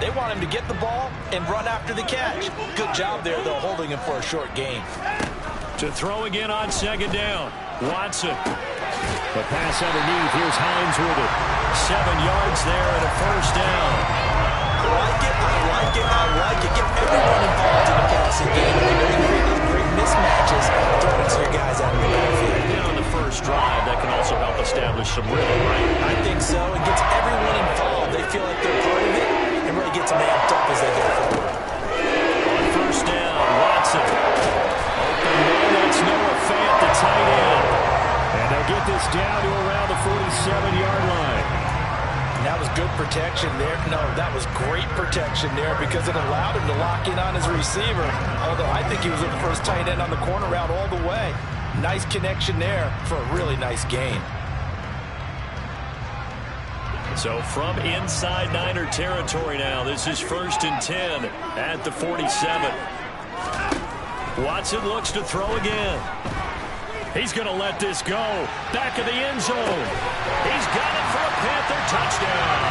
They want him to get the ball and run after the catch. Good job there, though, holding him for a short gain. To throw again on second down. Watson. The pass underneath. Here's Hines with it. 7 yards there and a first down. I like it. I like it. I like it. Get everyone involved in the passing game. And you're going to create those great mismatches. Throw it to your guys out of the backfield. Yeah, on the first drive, that can also help establish some rhythm, right? I think so. It gets everyone involved. They feel like they're part of it and really gets them amped up as they go forward. On first down, Watson. Open man, that's Noah Fant, the tight end. And they'll get this down to around the 47-yard line. That was good protection there. No, that was great protection there because it allowed him to lock in on his receiver. Although I think he was the first tight end on the corner route all the way. Nice connection there for a really nice gain. So from inside Niner territory now, this is 1st and 10 at the 47. Watson looks to throw again. He's going to let this go. Back of the end zone. He's got it for a Panther touchdown.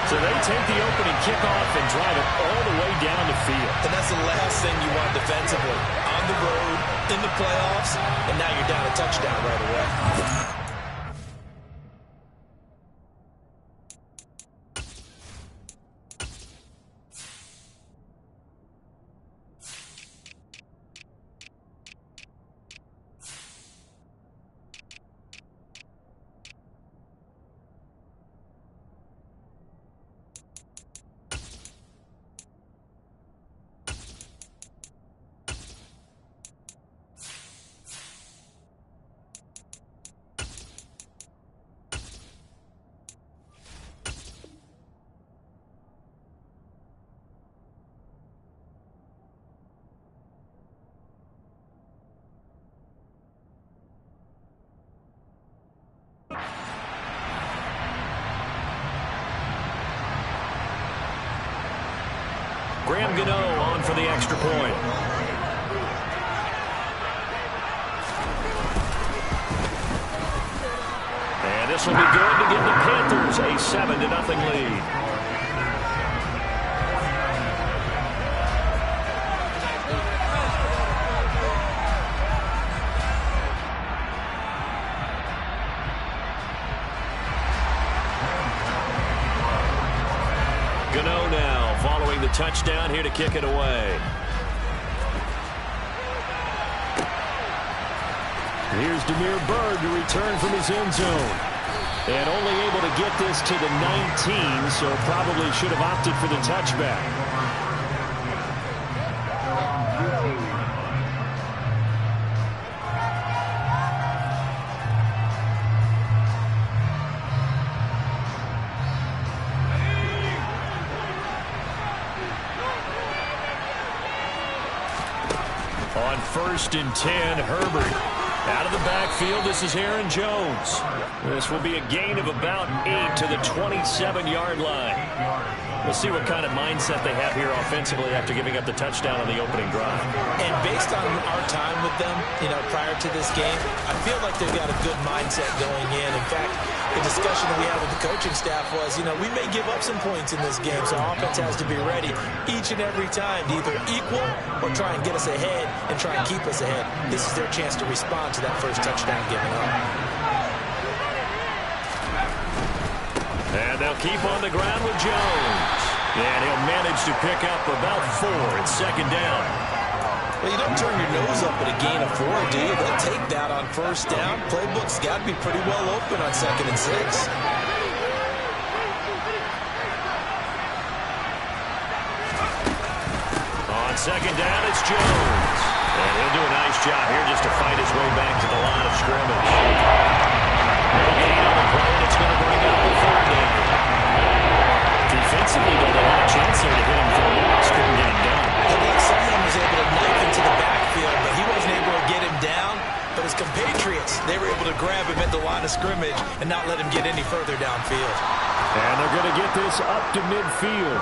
So they take the opening kickoff and drive it all the way down the field. And that's the last thing you want defensively. On the road, in the playoffs, and now you're down a touchdown right away. Graham Gano on for the extra point. And this will be good to give the Panthers a 7-0 lead. Gano now following the touchdown here to kick it away. Here's Damiere Byrd to return from his end zone. And only able to get this to the 19, so probably should have opted for the touchback. On 1st and 10, Herbert. Out of the backfield, this is Aaron Jones. This will be a gain of about 8 to the 27-yard line. We'll see what kind of mindset they have here offensively after giving up the touchdown on the opening drive. And based on our time with them, prior to this game, I feel like they've got a good mindset going in. In fact, the discussion that we had with the coaching staff was, we may give up some points in this game, so our offense has to be ready each and every time to either equal or try and get us ahead and try and keep us ahead. This is their chance to respond to that first touchdown given up. And they'll keep on the ground with Jones. And he'll manage to pick up about 4 at second down. Well, you don't turn your nose up at a gain of 4, do you? They'll take that on first down. Playbook's got to be pretty well open on 2nd and 6. On second down, it's Jones. And he'll do a nice job here just to fight his way back to the line of scrimmage. No gain on the play, and it's going to bring up the 3rd down. Defensively, though, they had a chance there to hit him for a loss. Couldn't get him done. I think someone was able to knife into the backfield, but he wasn't able to get him down. But his compatriots, they were able to grab him at the line of scrimmage and not let him get any further downfield. And they're going to get this up to midfield.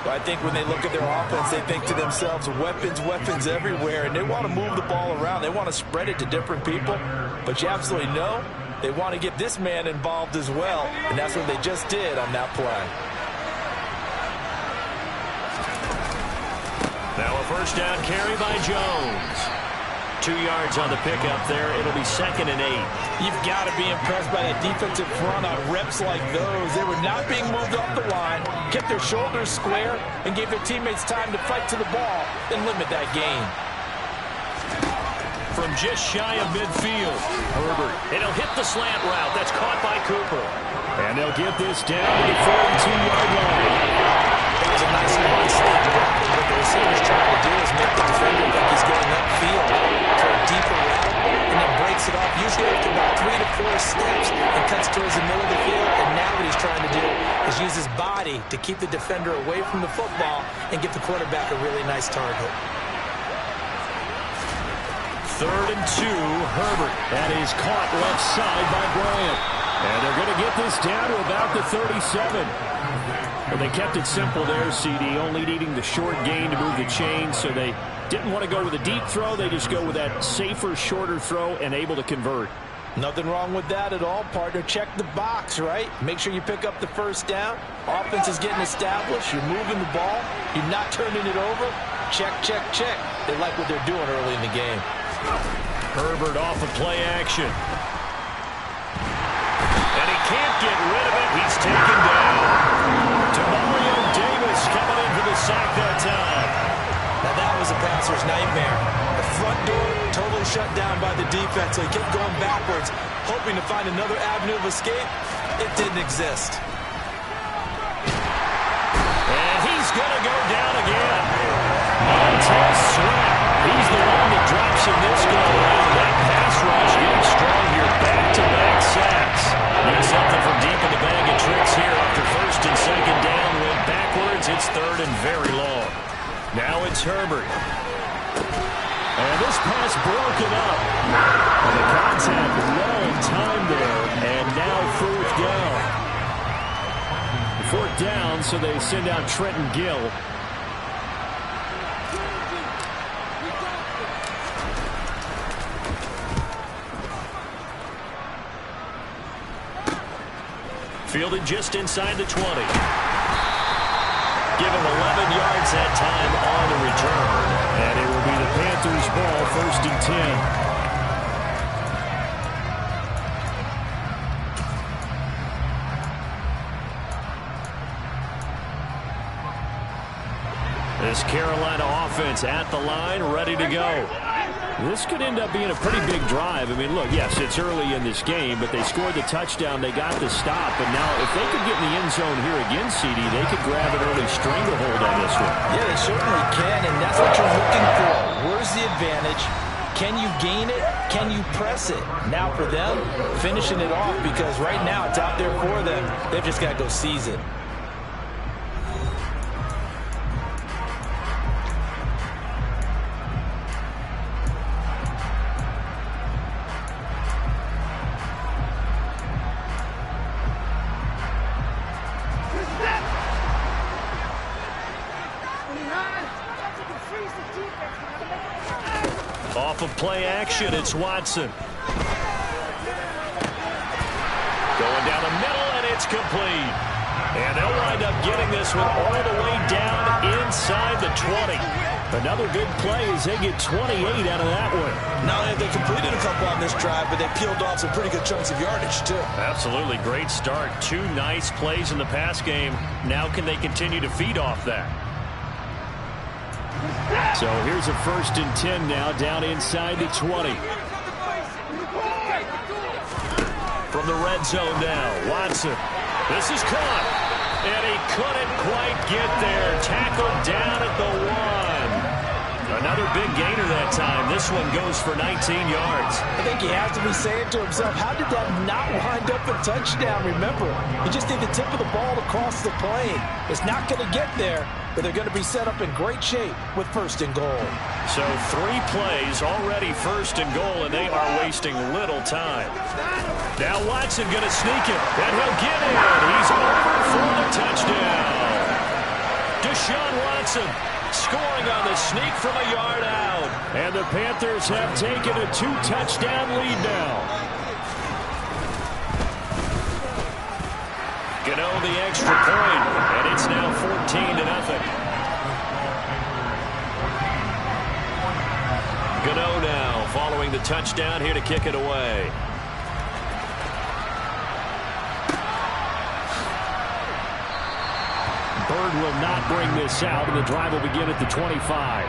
But I think when they look at their offense, they think to themselves, weapons, weapons everywhere, and they want to move the ball around. They want to spread it to different people. But you absolutely know they want to get this man involved as well, and that's what they just did on that play. first down carry by Jones. 2 yards on the pickup there. It'll be 2nd and 8. You've got to be impressed by that defensive front on reps like those. They were not being moved off the line, kept their shoulders square, and gave their teammates time to fight to the ball and limit that gain. From just shy of midfield, Herbert. And he'll hit the slant route. That's caught by Cooper. And they'll get this down to the 42-yard line. That was a nice long slant route. What the receiver's trying to do is make the defender think he's going upfield for a deeper route, and then breaks it off, usually after about 3 to 4 steps, and cuts towards the middle of the field. And now what he's trying to do is use his body to keep the defender away from the football and give the quarterback a really nice target. 3rd and 2, Herbert. That is caught left side by Bryant. And they're going to get this down to about the 37. Well, they kept it simple there, CD, only needing the short gain to move the chain, so they didn't want to go with a deep throw. They just go with that safer, shorter throw and able to convert. Nothing wrong with that at all, partner. Check the box, right? Make sure you pick up the first down. Offense is getting established. You're moving the ball. You're not turning it over. Check, check, check. They like what they're doing early in the game. Herbert off of play action. And he can't get rid of it. He's taken down. Demario Davis coming in for the sack that time. Now that was a passer's nightmare. The front door totally shut down by the defense, so he kept going backwards, hoping to find another avenue of escape. It didn't exist. And he's going to go down again. Montez Sweat. He's the one that drops in this go-around. That pass rush getting strong here. Back-to-back sacks. Need something from deep in the bag of tricks here after 1st and 2nd down. Went backwards. It's 3rd and very long. Now it's Herbert. And this pass broken up. And the contact long time there. And now 4th down. 4th down, so they send out Trenton Gill. Fielded just inside the 20. Give him 11 yards that time on the return. And it will be the Panthers' ball, 1st and 10. This Carolina offense at the line, ready to go. This could end up being a pretty big drive. I mean, look, yes, it's early in this game, but they scored the touchdown. They got the stop. And now if they could get in the end zone here again, CD, they could grab an early stranglehold on this one. Yeah, they certainly can, and that's what you're looking for. Where's the advantage? Can you gain it? Can you press it? Now for them, finishing it off, because right now it's out there for them. They've just got to go seize it. Off of play action, it's Watson. Going down the middle, and it's complete. And they'll wind up getting this one all the way down inside the 20. Another big play as they get 28 out of that one. Not only have they completed a couple on this drive, but they peeled off some pretty good chunks of yardage, too. Absolutely. Great start. 2 nice plays in the pass game. Now can they continue to feed off that? So here's a 1st and 10 now, down inside the 20. From the red zone now, Watson. This is caught. And he couldn't quite get there. Tackled down at the 1. Another big gainer that time. This one goes for 19 yards. I think he has to be saying to himself, how did that not wind up a touchdown? Remember, you just need the tip of the ball to cross the plane. It's not going to get there, but they're going to be set up in great shape with 1st and goal. So 3 plays already 1st and goal, and they are wasting little time. Now Watson going to sneak it, and he'll get it. He's over for the touchdown. Deshaun Watson scoring on the sneak from a yard out. And the Panthers have taken a 2-touchdown lead now. Gano the extra point, and it's now 14-0. following the touchdown here to kick it away. Bird will not bring this out, and the drive will begin at the 25.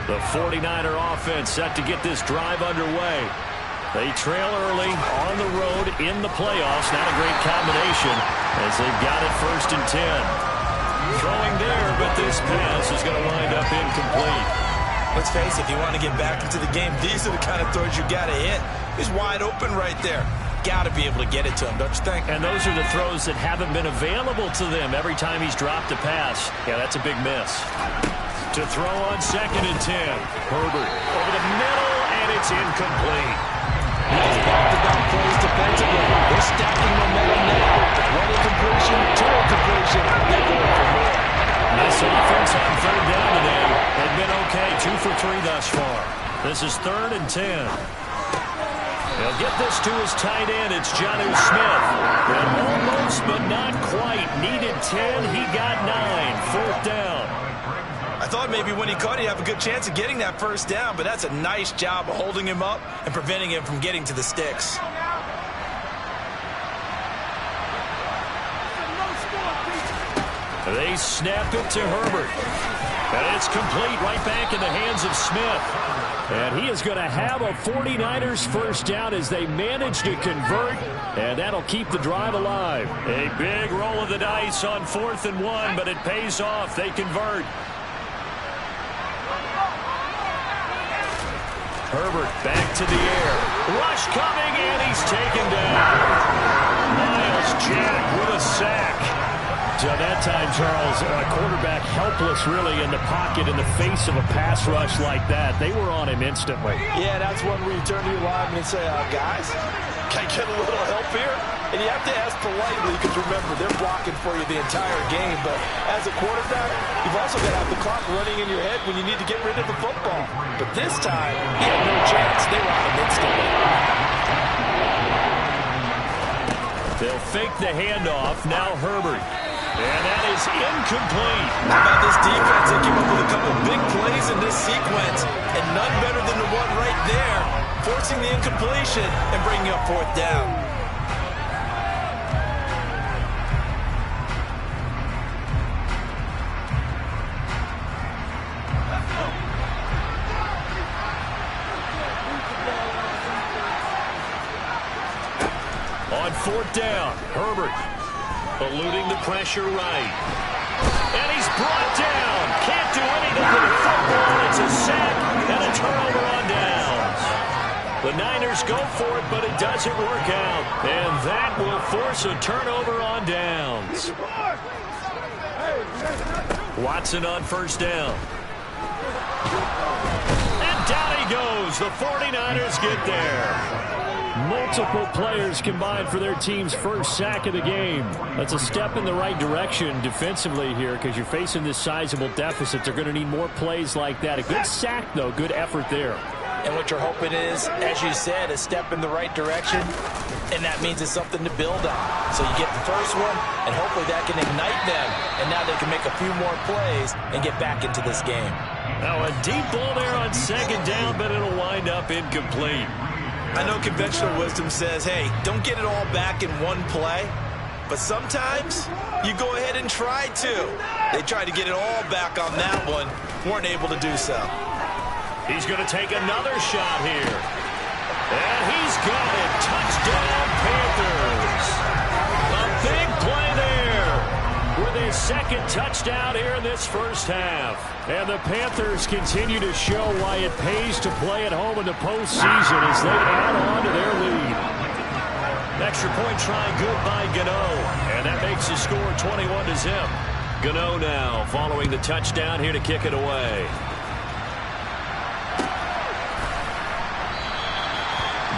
The 49er offense set to get this drive underway. They trail early on the road in the playoffs. Not a great combination as they've got it 1st and 10. Throwing there, but this pass is going to wind up incomplete. Let's face it, if you want to get back into the game, these are the kind of throws you got to hit. He's wide open right there. Got to be able to get it to him, don't you think? And those are the throws that haven't been available to them every time he's dropped a pass. Yeah, that's a big miss. To throw on 2nd and 10. Herbert over the middle, and it's incomplete. Nice back-to-back plays defensively. They're stacking momentum now. One incompletion, two incompletion. They're going for more. This offense on 3rd down today. They've been okay, 2 for 3 thus far. This is 3rd and 10. He'll get this to his tight end. It's Jonnu Smith. And almost, but not quite. Needed 10. He got 9. 4th down. I thought maybe when he caught, he'd have a good chance of getting that 1st down, but that's a nice job of holding him up and preventing him from getting to the sticks. They snap it to Herbert. And it's complete right back in the hands of Smith. And he is going to have a 49ers 1st down as they manage to convert, and that'll keep the drive alive. A big roll of the dice on 4th and 1, but it pays off. They convert. Herbert back to the air. Rush coming, and he's taken down. Myles Jack with a sack. So that time, Charles, a quarterback helpless really in the pocket in the face of a pass rush like that. They were on him instantly. Yeah, that's one where you turn to your lineman and say, guys, can I get a little help here? And you have to ask politely because, remember, they're blocking for you the entire game. But as a quarterback, you've also got to have the clock running in your head when you need to get rid of the football. But this time, he had no chance. They were on him instantly. They'll fake the handoff. Now Herbert. And that is incomplete. How about this defense? They came up with a couple big plays in this sequence, and none better than the one right there, forcing the incompletion and bringing up 4th down. On 4th down, Herbert. Eluding the pressure right. And he's brought down. Can't do anything with the football. It's a sack and a turnover on downs. The Niners go for it, but it doesn't work out. And that will force a turnover on downs. Watson on 1st down. And down he goes. The 49ers get there. Multiple players combined for their team's 1st sack of the game. That's a step in the right direction defensively here because you're facing this sizable deficit. They're going to need more plays like that. A good sack, though. Good effort there. And what you're hoping is, as you said, a step in the right direction, and that means it's something to build on. So you get the first one, and hopefully that can ignite them, and now they can make a few more plays and get back into this game. Now a deep ball there on 2nd down, but it'll wind up incomplete. I know conventional wisdom says, hey, don't get it all back in one play. But sometimes you go ahead and try to. They tried to get it all back on that one. Weren't able to do so. He's going to take another shot here. And he's got it. Touchdown, Panthers. A big play there. With his 2nd touchdown here in this 1st half. And the Panthers continue to show why it pays to play at home in the postseason as they add on to their lead. Extra point try good by Gano. And that makes the score 21-0. Gano now following the touchdown here to kick it away.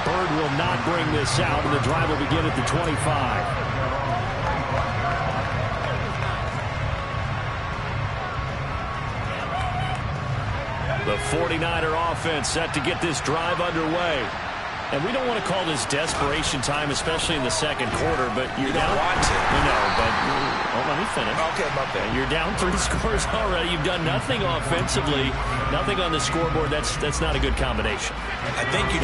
Bird will not bring this out, and the drive will begin at the 25. The 49er offense set to get this drive underway. And we don't want to call this desperation time, especially in the second quarter, but you're down. Want to. No, but let me finish. Okay, my bad. You're down 3 scores already. You've done nothing offensively, nothing on the scoreboard. That's not a good combination. I think you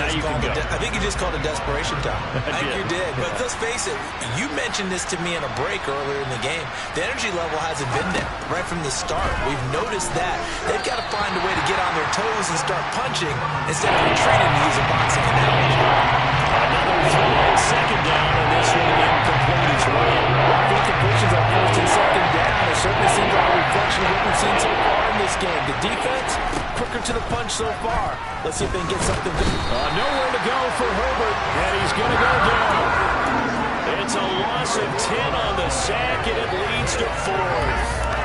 just called it desperation time. I think you did. But let's face it, you mentioned this to me in a break earlier in the game. The energy level hasn't been there right from the start. We've noticed that. They've got to find a way to get on their toes and start punching instead of retreating, to use a boxing analogy. Another throw on second down, and this one incomplete as well. Good completions on first and second down. It certainly seems like a reflection of what we've seen so far in this game. The defense, quicker to the punch so far. Let's see if they can get something good. Nowhere to go for Herbert, and he's going to go down. It's a loss of 10 on the sack, and it leads to 4th.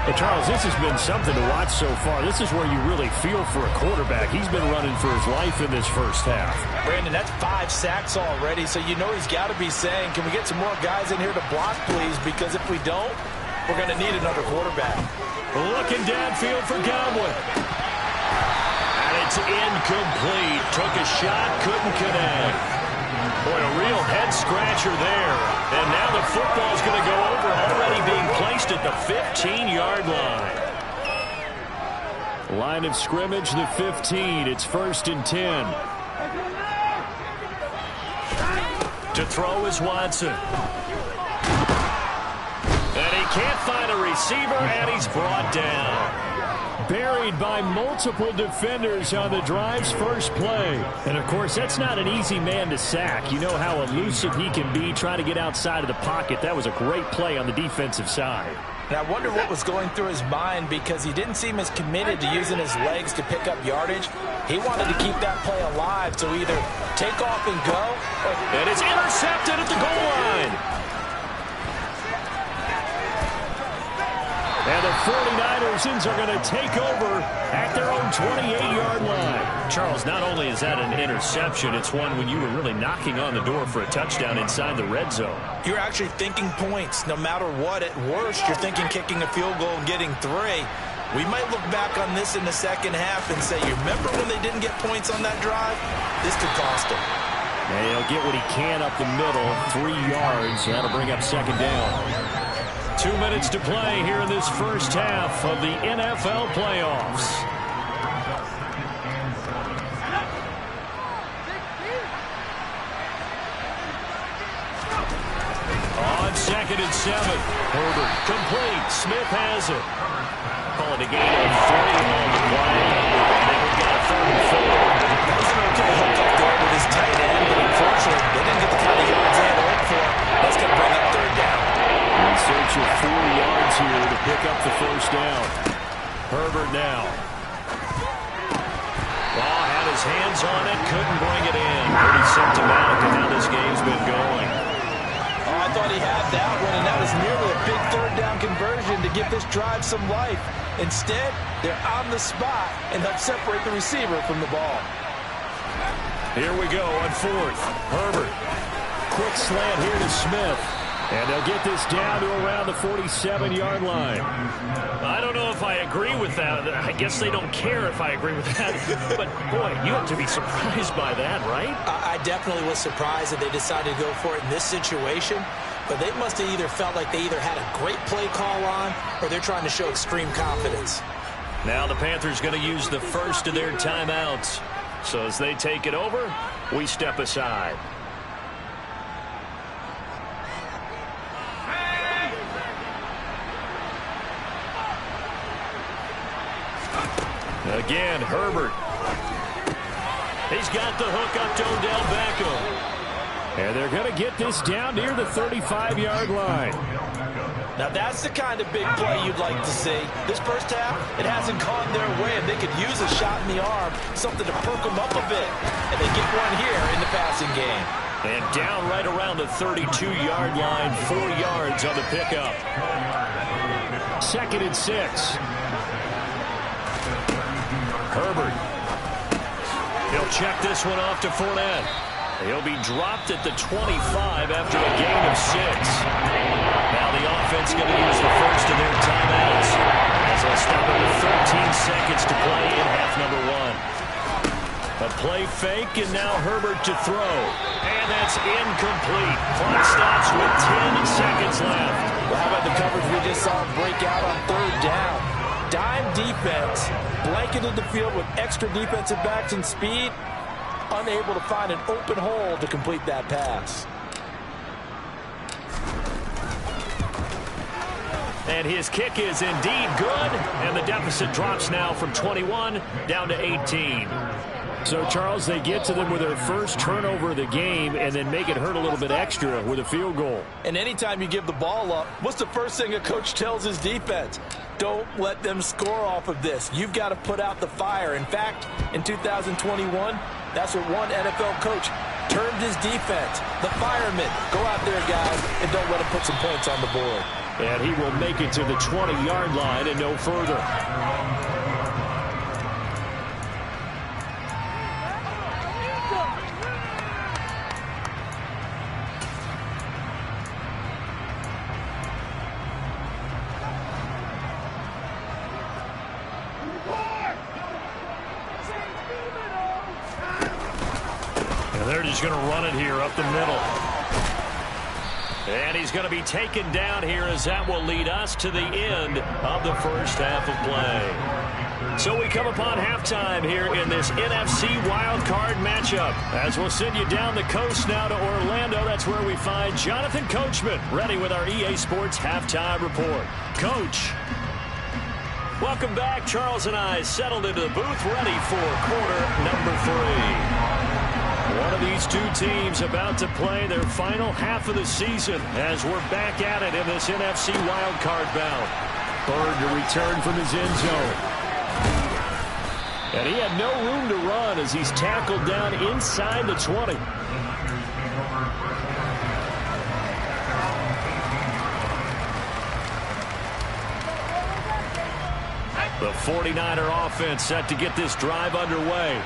But Charles, this has been something to watch so far. This is where you really feel for a quarterback. He's been running for his life in this first half. Brandon, that's 5 sacks already, so you know he's got to be saying, can we get some more guys in here to block, please? Because if we don't, we're going to need another quarterback. Looking downfield for Godwin. And it's incomplete. Took a shot, couldn't connect. Boy, a real head-scratcher there. And now the football's going to go over, already being placed at the 15-yard line. Line of scrimmage, the 15. It's 1st and 10. To throw is Watson. And he can't find a receiver, and he's brought down. Buried by multiple defenders on the drive's first play. And, of course, that's not an easy man to sack. You know how elusive he can be trying to get outside of the pocket. That was a great play on the defensive side. And I wonder what was going through his mind, because he didn't seem as committed to using his legs to pick up yardage. He wanted to keep that play alive, so either take off and go. And it's intercepted at the goal line. And the 49ers are going to take over at their own 28-yard line. Charles, not only is that an interception, it's one when you were really knocking on the door for a touchdown inside the red zone. You're actually thinking points. No matter what, at worst, you're thinking kicking a field goal and getting 3. We might look back on this in the second half and say, you remember when they didn't get points on that drive? This could cost them. And he'll get what he can up the middle, 3 yards. That'll bring up second down. 2 minutes to play here in this first half of the NFL playoffs. On 2nd and 7. Herbert complete. Smith has it. Calling a game of 3 on the play. And then we've got a 3rd and 4. That was an okay hook up there with his tight end, but unfortunately, they didn't get the kind of yards they had hoped for. That's going to bring up 3rd down. In search of 4 yards here to pick up the first down. Herbert now. Ball had his hands on it, couldn't bring it in. Pretty symptomatic of how this game's been going. Oh, I thought he had that one, and that was nearly a big 3rd down conversion to give this drive some life. Instead, they're on the spot and help separate the receiver from the ball. Here we go on 4th. Herbert. Quick slant here to Smith. And they'll get this down to around the 47-yard line. I don't know if I agree with that. I guess they don't care if I agree with that. But, boy, you have to be surprised by that, right? I definitely was surprised that they decided to go for it in this situation. But they must have either felt like they either had a great play call on or they're trying to show extreme confidence. Now the Panthers going to use the first of their timeouts. So as they take it over, we step aside. Again, Herbert. He's got the hook up to Odell Beckham. And they're going to get this down near the 35-yard line. Now that's the kind of big play you'd like to see. This first half, it hasn't gone their way, and they could use a shot in the arm, something to perk them up a bit. And they get one here in the passing game. And down right around the 32-yard line, 4 yards on the pickup. 2nd and 6. Herbert. He'll check this one off to Fournette. He'll be dropped at the 25 after a gain of 6. Now the offense going to use the first of their timeouts as they'll stop it with 13 seconds to play in half number 1. A play fake, and now Herbert to throw. And that's incomplete. Clock stops with 10 seconds left. Well, how about the coverage we just saw break out on third down? Dime defense, blanketed the field with extra defensive backs and speed, unable to find an open hole to complete that pass. And his kick is indeed good, and the deficit drops now from 21 down to 18. So, Charles, they get to them with their first turnover of the game and then make it hurt a little bit extra with a field goal. And anytime you give the ball up, what's the first thing a coach tells his defense? Don't let them score off of this. You've got to put out the fire. In fact, in 2021, that's what one NFL coach termed his defense. The firemen. Go out there, guys, and don't let them put some points on the board. And he will make it to the 20-yard line and no further. And they're just going to run it here up the middle. And he's going to be taken down here as that will lead us to the end of the first half of play. So we come upon halftime here in this NFC wildcard matchup. As we'll send you down the coast now to Orlando, that's where we find Jonathan Coachman ready with our EA Sports halftime report. Coach. Welcome back. Charles and I settled into the booth ready for quarter number 3. One of these two teams about to play their final half of the season as we're back at it in this NFC wildcard bout. Bird to return from his end zone. And he had no room to run as he's tackled down inside the 20. The 49er offense set to get this drive underway.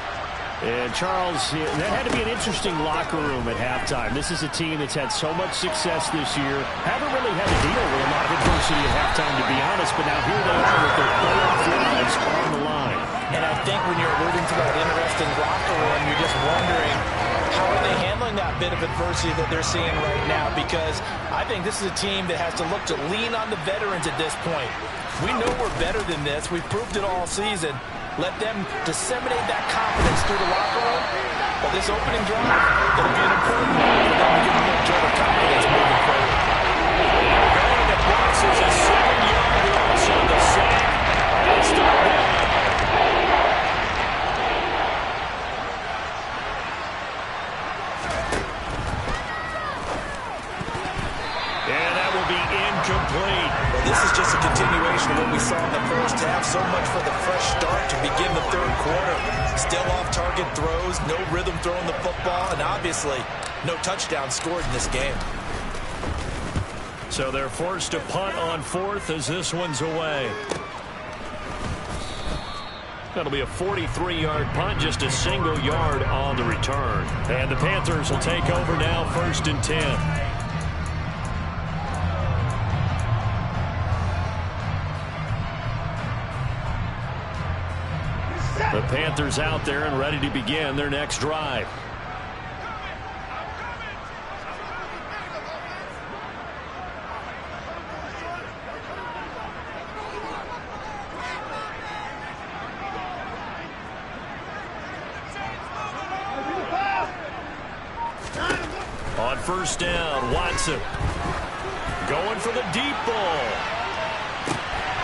And, Charles, that had to be an interesting locker room at halftime. This is a team that's had so much success this year. Haven't really had to deal with a lot of adversity at halftime, to be honest. But now here they are with their playoff lives on the line. And I think when you're alluding to that interesting locker room, you're just wondering, how are they handling that bit of adversity that they're seeing right now? Because I think this is a team that has to look to lean on the veterans at this point. We know we're better than this. We've proved it all season. Let them disseminate that confidence through the locker room. But this opening drive, it'll be an important one for them to get a little jolt of confidence moving forward. Going to boxes a 7-yard loss on the sack. That's the down. And that will be incomplete. Well, this is just a continuation of what we saw in the first half. So much for the fresh start to begin the third quarter. Still off-target throws, no rhythm throwing the football, and obviously no touchdown scored in this game. So they're forced to punt on fourth as this one's away. That'll be a 43-yard punt, just a single yard on the return. And the Panthers will take over now, 1st and 10. The Panthers out there and ready to begin their next drive. On 1st down, Watson going for the deep ball.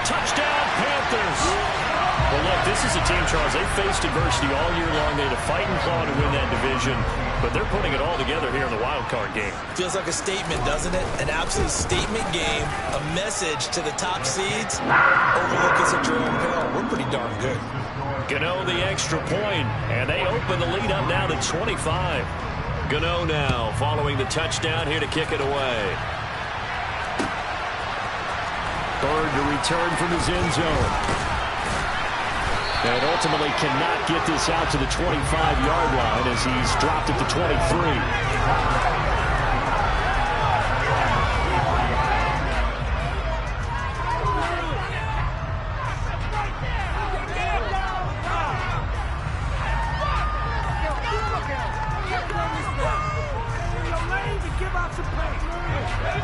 Touchdown, Panthers. Well, look, this is a team, Charles, they faced adversity all year long. They had to fight and claw to win that division, but they're putting it all together here in the wild card game. Feels like a statement, doesn't it? An absolute statement game, a message to the top seeds. Overlook us at your own peril. We're pretty darn good. Gano the extra point, and they open the lead up now to 25. Gano now following the touchdown here to kick it away. Bird to return from his end zone. And ultimately cannot get this out to the 25-yard line as he's dropped at the 23.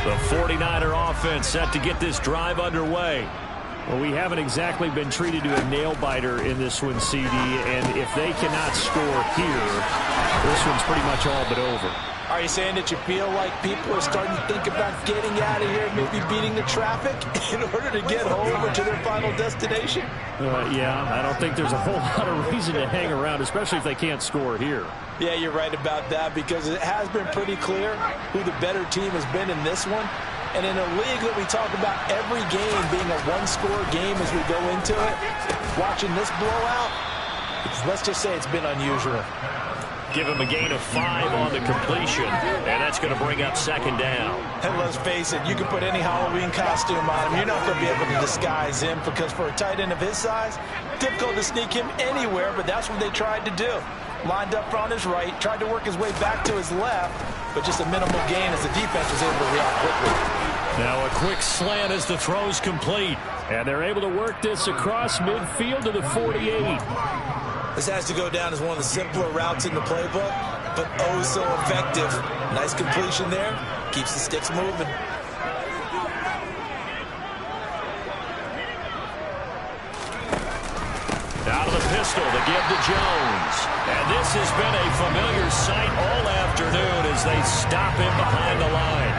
The 49er offense set to get this drive underway. Well, we haven't exactly been treated to a nail-biter in this one, CD, and if they cannot score here, this one's pretty much all but over. Are you saying that you feel like people are starting to think about getting out of here, maybe beating the traffic in order to get home or to their final destination? Yeah, I don't think there's a whole lot of reason to hang around, especially if they can't score here. Yeah, you're right about that, because it has been pretty clear who the better team has been in this one. And in a league that we talk about every game being a one-score game as we go into it, watching this blowout, let's just say it's been unusual. Give him a gain of 5 on the completion, and that's going to bring up second down. And let's face it, you can put any Halloween costume on him. You're not going to be able to disguise him, because for a tight end of his size, difficult to sneak him anywhere, but that's what they tried to do. Lined up on his right, tried to work his way back to his left, but just a minimal gain as the defense was able to react quickly. Now a quick slant as the throw's complete. And they're able to work this across midfield to the 48. This has to go down as one of the simpler routes in the playbook, but oh so effective. Nice completion there. Keeps the sticks moving. Out of the pistol to give to Jones. And this has been a familiar sight all afternoon as they stop him behind the line.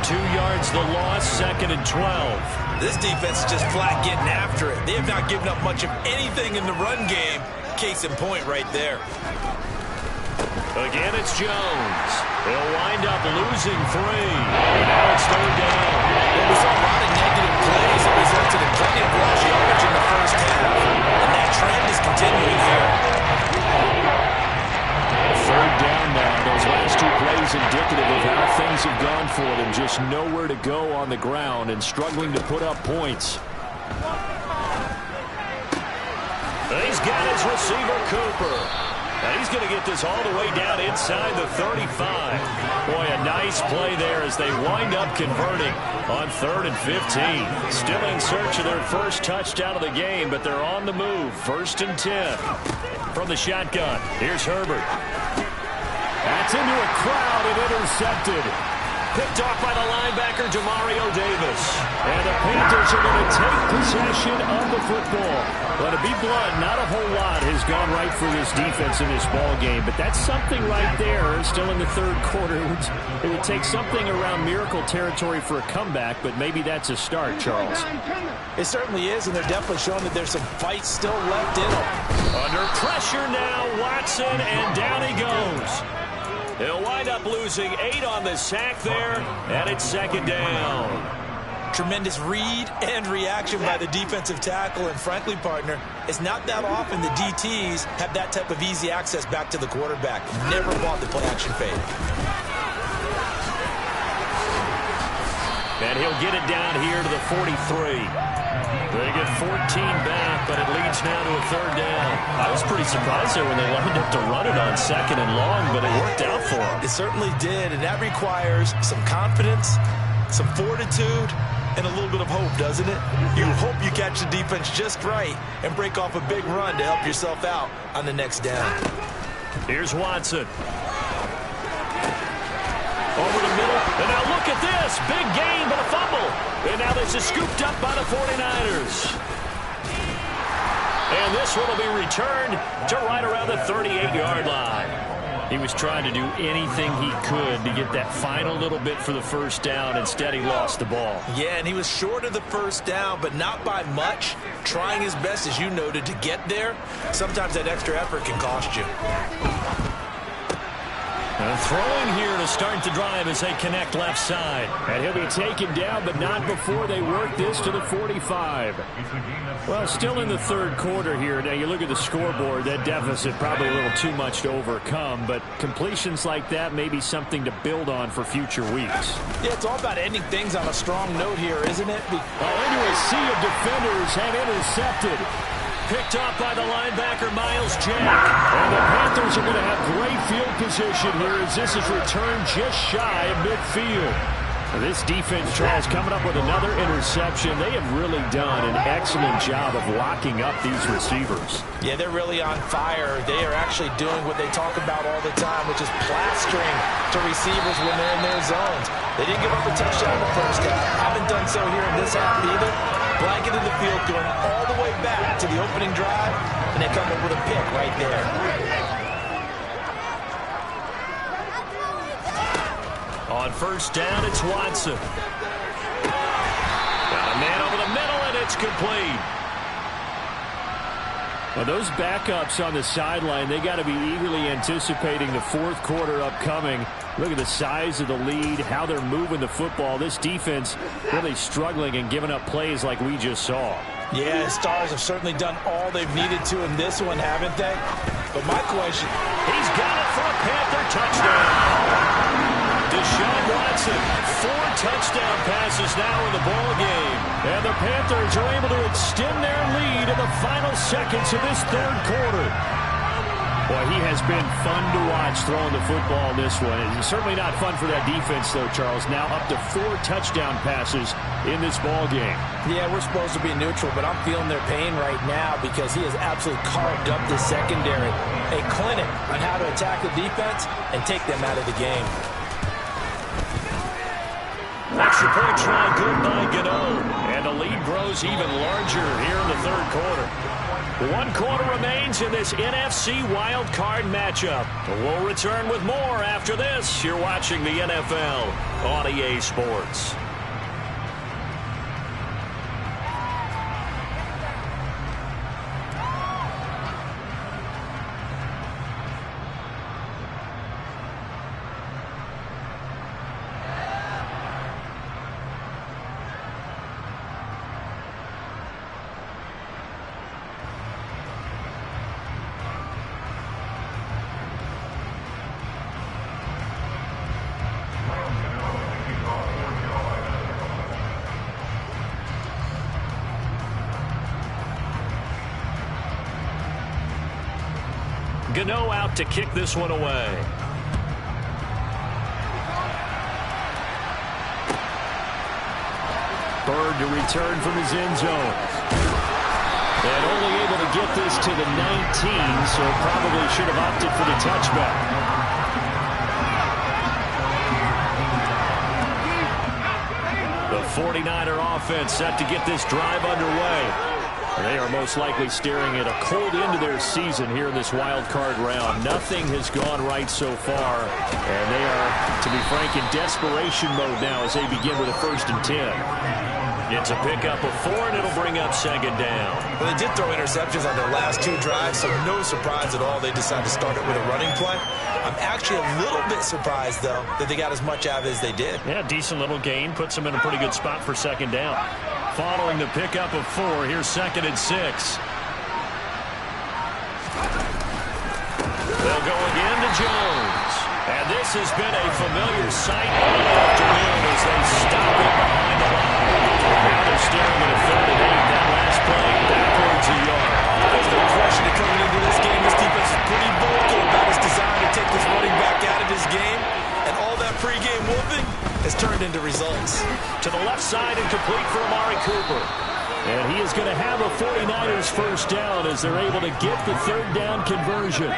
2 yards the loss, 2nd and 12. This defense is just flat getting after it. They have not given up much of anything in the run game. Case in point right there. Again, it's Jones. They'll wind up losing 3. And now it's 3rd down. Well, we saw a lot of negative plays that resulted in plenty of rush yardage in the first half. And that trend is continuing here. 3rd down now. Those last 2 plays indicative of how things have gone for them. Just nowhere to go on the ground and struggling to put up points. He's got his receiver, Cooper. And he's going to get this all the way down inside the 35. Boy, a nice play there as they wind up converting on 3rd and 15. Still in search of their first touchdown of the game, but they're on the move. 1st and 10. From the shotgun, here's Herbert. That's into a crowd and intercepted. Picked off by the linebacker, Demario Davis. And the Panthers are going to take possession of the football. But to be blunt, not a whole lot has gone right for this defense in this ball game. But that's something right there. Still in the 3rd quarter. It would take something around miracle territory for a comeback, but maybe that's a start, Charles. It certainly is, and they're definitely showing that there's some fight still left in them. Under pressure now, Watson, and down he goes. He'll wind up losing 8 on the sack there, and it's 2nd down. Tremendous read and reaction by the defensive tackle, and frankly, partner, it's not that often the DTs have that type of easy access back to the quarterback. Never bought the play-action fade. And he'll get it down here to the 43. They get 14 back, but it leads now to a 3rd down. I was pretty surprised there when they lined up to run it on 2nd and long, but it worked out for them. It certainly did, and that requires some confidence, some fortitude, and a little bit of hope, doesn't it? You hope you catch the defense just right and break off a big run to help yourself out on the next down. Here's Watson. Over the middle, and now look at this. Big gain, but a fumble. And now this is scooped up by the 49ers. And this one will be returned to right around the 38-yard line. He was trying to do anything he could to get that final little bit for the first down. Instead, he lost the ball. Yeah, and he was short of the first down, but not by much. Trying his best, as you noted, to get there. Sometimes that extra effort can cost you. And throwing here to start the drive as they connect left side. And he'll be taken down, but not before they work this to the 45. Well, still in the 3rd quarter here. Now, you look at the scoreboard, that deficit probably a little too much to overcome, but completions like that may be something to build on for future weeks. Yeah, it's all about ending things on a strong note here, isn't it? Into a sea of defenders have intercepted. Picked off by the linebacker, Miles Jack. And the Panthers are going to have great field position here as this is returned just shy of midfield. This defense, Charles, coming up with another interception. They have really done an excellent job of locking up these receivers. Yeah, they're really on fire. They are actually doing what they talk about all the time, which is plastering to receivers when they're in their zones. They didn't give up a touchdown in the first half. Haven't done so here in this half either. Blanketed the field, going all the way back to the opening drive, and they come up with a pick right there. On first down, it's Watson. Got a man over the middle, and it's complete. Well, those backups on the sideline, they got to be eagerly anticipating the fourth quarter upcoming. Look at the size of the lead, how they're moving the football. This defense really struggling and giving up plays like we just saw. Yeah, Stars have certainly done all they've needed to in this one, haven't they? But my question... He's got it for a Panther touchdown. Deshaun Watson, 4 touchdown passes now in the ball game. And the Panthers are able to extend their lead in the final seconds of this third quarter. Boy, he has been fun to watch throwing the football in this one. It's certainly not fun for that defense, though, Charles. Now up to 4 touchdown passes in this ball game. Yeah, we're supposed to be neutral, but I'm feeling their pain right now because he has absolutely carved up the secondary. A clinic on how to attack the defense and take them out of the game. Extra point try good by Gano. And the lead grows even larger here in the third quarter. 1 quarter remains in this NFC Wild Card matchup. We'll return with more after this. You're watching the NFL on EA Sports. Gano out to kick this one away. Bird to return from his end zone. And only able to get this to the 19, so probably should have opted for the touchback. The 49er offense set to get this drive underway. They are most likely staring at a cold end to their season here in this wild card round. Nothing has gone right so far, and they are, to be frank, in desperation mode now as they begin with a 1st and 10. It's a pickup of 4, and it'll bring up 2nd down. Well, they did throw interceptions on their last 2 drives, so no surprise at all they decided to start it with a running play. I'm actually a little bit surprised, though, that they got as much out of it as they did. Yeah, decent little gain. Puts them in a pretty good spot for 2nd down. Following the pickup of 4, here's 2nd and 6. They'll go again to Jones. And this has been a familiar sight all afternoon as they stop it behind the line. Now they're staring at a 3rd and 8. That last play backwards a yard. There's no question that coming into this game, this defense is pretty vocal about its desire to take this running back out of this game. And all that pregame whooping has turned into results. To the left side and complete for Amari Cooper. And he is going to have a 49ers 1st down as they're able to get the 3rd down conversion.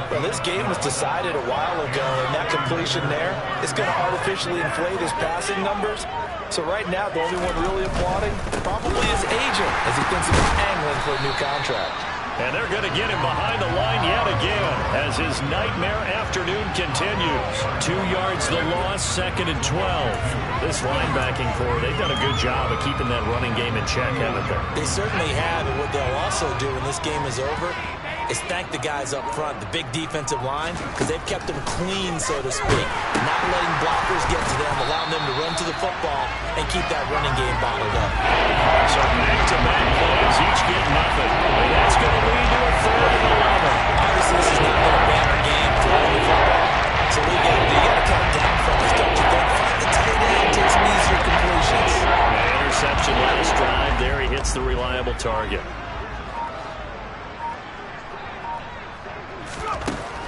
Well, this game was decided a while ago, and that completion there is going to artificially inflate his passing numbers. So right now, the only one really applauding probably his agent as he thinks about angling for a new contract. And they're going to get him behind the line yet again as his nightmare afternoon continues. 2 yards the loss, 2nd and 12. This linebacking core, they've done a good job of keeping that running game in check, haven't they? They certainly have, and what they'll also do when this game is over is thank the guys up front, the big defensive line, because they've kept them clean, so to speak, not letting blockers get to them, allowing them to run to the football and keep that running game bottled up. So back-to-back plays, each get nothing. And that's going to lead to a 3rd and 11. Obviously, this has not been a banner game for running football, so you got to cut it down from this, don't you think? Find the tight end, take some easier completions. Interception last drive. There he hits the reliable target.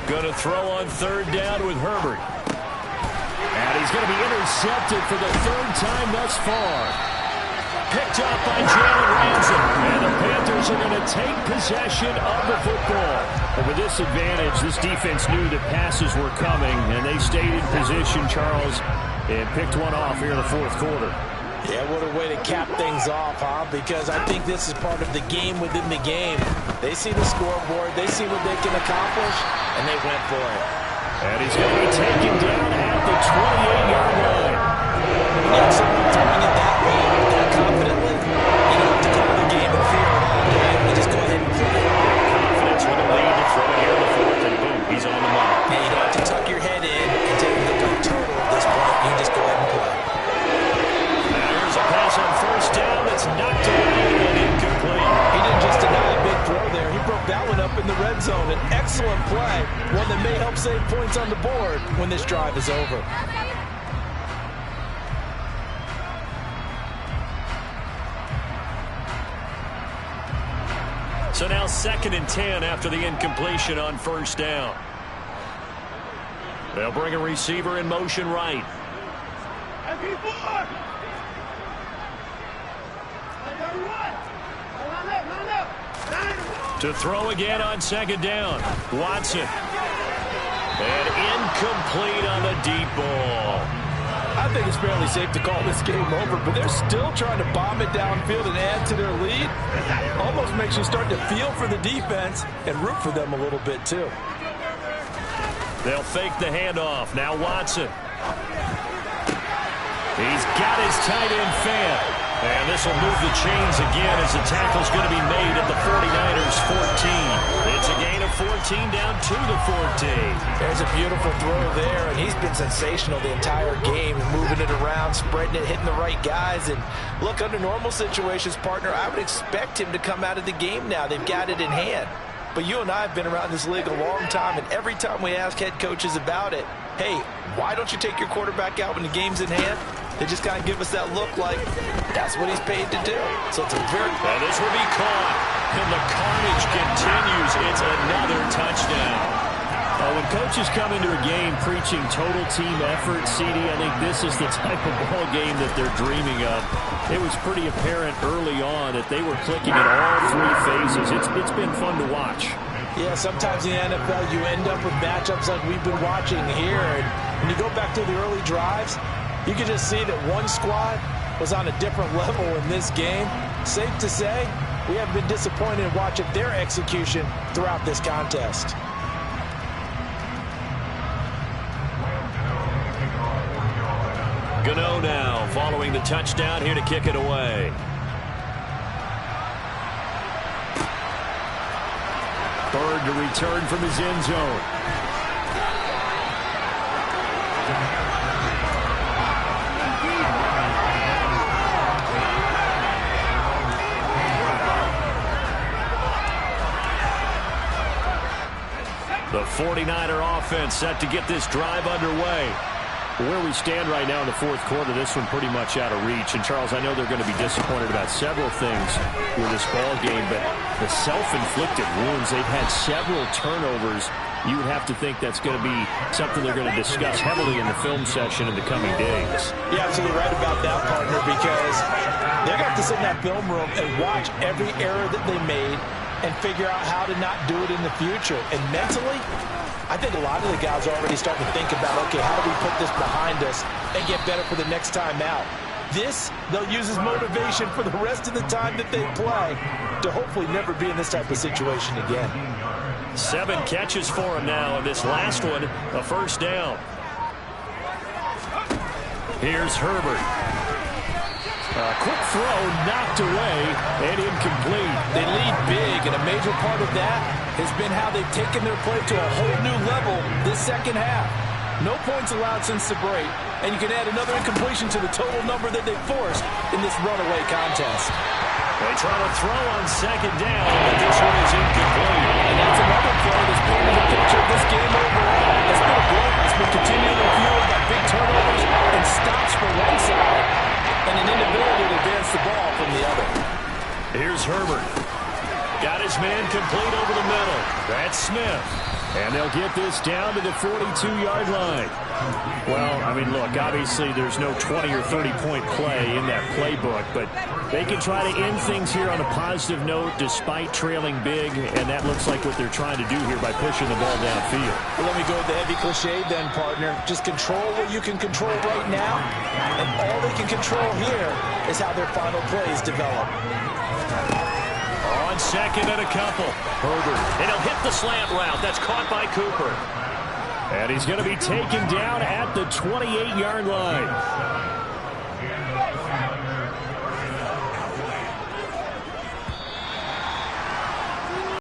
Going to throw on 3rd down with Herbert. And he's going to be intercepted for the third time thus far. Picked up by Jalen Ramsey. And the Panthers are going to take possession of the football. And with this advantage, this defense knew that passes were coming, and they stayed in position, Charles, and picked one off here in the fourth quarter. Yeah, what a way to cap things off, huh? Because I think this is part of the game within the game. They see the scoreboard, they see what they can accomplish, and they went for it. And he's going to be taken down at the 28-yard line. When you have someone throwing it that way, that confidently, you don't have to call the game and fear it all day. You just go ahead and play. Confidence with a lead to throw it here in the fourth, and boom, he's on the money. Yeah, you don't have to tuck your head in and take a look at total at this point. You can just go ahead and play. Now here's a pass on first down that's knocked away and incomplete. He didn't just deny a big throw there. He broke that one up in the red zone. An excellent play, one that may help save points on the board when this drive is over. So now 2nd and 10 after the incompletion on first down. They'll bring a receiver in motion right. To throw again on 2nd down. Watson. And incomplete on the deep ball. I think it's fairly safe to call this game over, but they're still trying to bomb it downfield and add to their lead. Almost makes you start to feel for the defense and root for them a little bit, too. They'll fake the handoff. Now Watson. He's got his tight end fan. And this will move the chains again as the tackle's going to be made at the 49ers 14. It's a gain of 14 down to the 14. There's a beautiful throw there, and he's been sensational the entire game, moving it around, spreading it, hitting the right guys. And look, under normal situations, partner, I would expect him to come out of the game now. They've got it in hand. But you and I have been around this league a long time, and every time we ask head coaches about it, hey, why don't you take your quarterback out when the game's in hand? They just kind of give us that look like that's what he's paid to do. So it's a very... And this will be caught. And the carnage continues. It's another touchdown. When coaches come into a game preaching total team effort, CD, I think this is the type of ball game that they're dreaming of. It was pretty apparent early on that they were clicking in all three phases. It's been fun to watch. Yeah, sometimes in the NFL you end up with matchups like we've been watching here. And when you go back to the early drives, you can just see that one squad was on a different level in this game. Safe to say, we haven't been disappointed in watching their execution throughout this contest. Gano now following the touchdown here to kick it away. Bird to return from his end zone. The 49er offense set to get this drive underway. Where we stand right now in the fourth quarter, this one pretty much out of reach. And, Charles, I know they're going to be disappointed about several things with this ball game, but the self-inflicted wounds, they've had several turnovers. You would have to think that's going to be something they're going to discuss heavily in the film session in the coming days. You're absolutely right about that, partner, because they're going to have to sit in that film room and watch every error that they made and figure out how to not do it in the future. And mentally, I think a lot of the guys are already starting to think about, okay, how do we put this behind us and get better for the next time out? This, they'll use as motivation for the rest of the time that they play to hopefully never be in this type of situation again. 7 catches for him now, and this last one, a first down. Here's Herbert. A quick throw knocked away and incomplete. They lead big, and a major part of that has been how they've taken their play to a whole new level this second half. No points allowed since the break, and you can add another incompletion to the total number that they forced in this runaway contest. They try to throw on second down, but this one is incomplete. And that's another play that's painted the picture of this game overall. It's been a blowout. It's been continually fueled by big turnovers and stops from one side and an inability to advance the ball from the other. Here's Herbert. Got his man complete over the middle. That's Smith. And they'll get this down to the 42-yard line. Well, I mean, look, obviously there's no 20 or 30-point play in that playbook, but they can try to end things here on a positive note despite trailing big, and that looks like what they're trying to do here by pushing the ball downfield. Well, let me go with the heavy cliche then, partner. Just control what you can control right now, and all they can control here is how their final plays develop. On second and a couple. Herbert. And he'll hit the slant route. That's caught by Cooper. And he's going to be taken down at the 28-yard line.